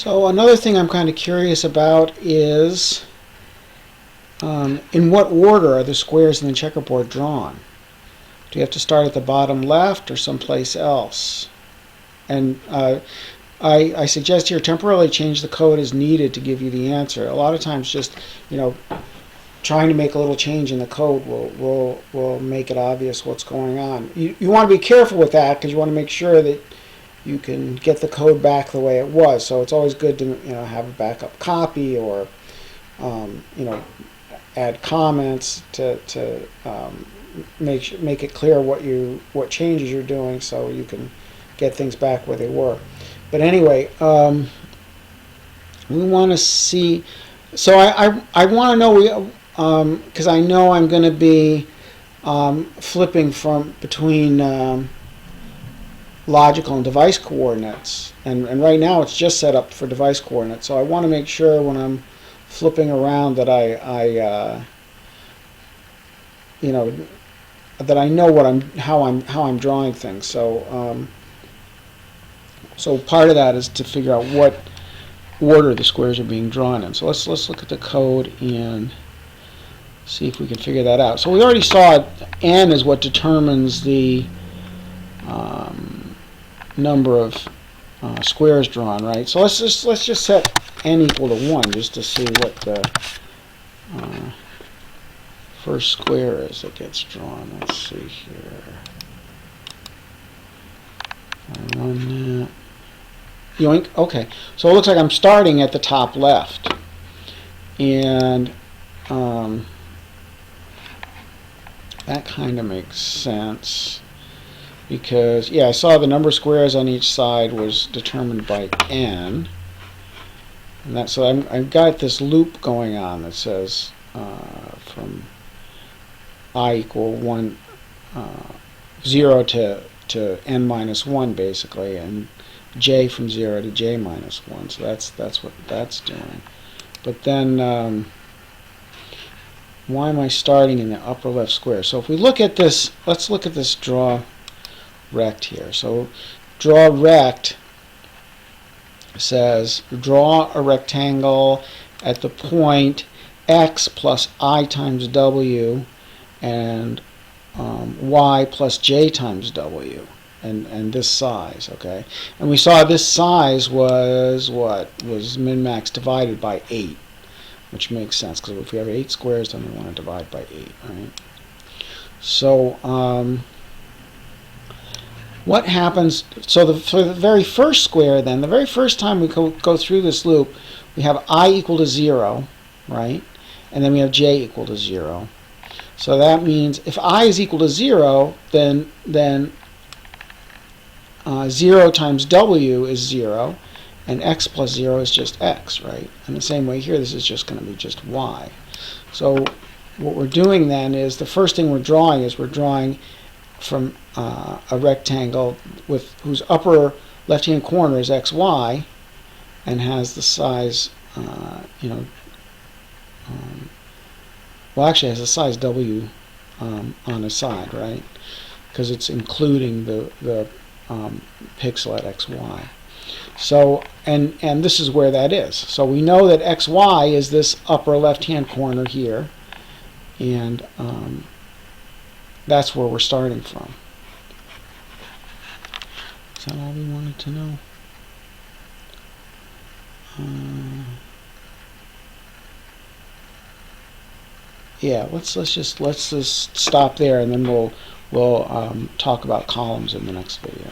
So another thing I'm kind of curious about is in what order are the squares in the checkerboard drawn? Do you have to start at the bottom left or someplace else? And I suggest here temporarily change the code as needed to give you the answer. A lot of times just, trying to make a little change in the code will make it obvious what's going on. You want to be careful with that because you want to make sure that you can get the code back the way it was. So it's always good to have a backup copy or add comments to make it clear what changes you're doing so you can get things back where they were. But anyway, we want to see. So I want to know because I know I'm going to be flipping between logical and device coordinates, and right now it's just set up for device coordinates. So I want to make sure when I'm flipping around that that I know how I'm drawing things. So so part of that is to figure out what order the squares are being drawn in. So let's look at the code and see if we can figure that out. So we already saw n is what determines the number of squares drawn, right? So let's just set n equal to 1 just to see what the first square is that gets drawn. Let's see here. I run that. Yoink. Okay. So it looks like I'm starting at the top left, and that kind of makes sense because, yeah, I saw the number of squares on each side was determined by n, and so I've got this loop going on that says from I equal 1, 0 to n minus 1 basically, and j from 0 to j minus 1. So that's what that's doing. But then why am I starting in the upper left square? So if we look at this, let's look at this draw rect here. So draw rect says draw a rectangle at the point x plus I times w and y plus j times w, and this size, okay? And we saw this size was what? Was min-max divided by 8, which makes sense, because if we have 8 squares, then we want to divide by 8, right? So what happens, so for the very first square then, the very first time we go through this loop, we have I equal to 0, right? And then we have j equal to 0. So that means if I is equal to 0, then 0 times w is 0, and x plus 0 is just x, right? And the same way here, this is just going to be just y. So what we're doing then is the first thing we're drawing from a rectangle whose upper left-hand corner is xy and has the size, well, actually it has a size w on the side, right? Because it's including the pixel at xy. So, and this is where that is. So we know that xy is this upper left-hand corner here, and that's where we're starting from. Is that all we wanted to know? Yeah, let's just stop there, and then we'll talk about columns in the next video.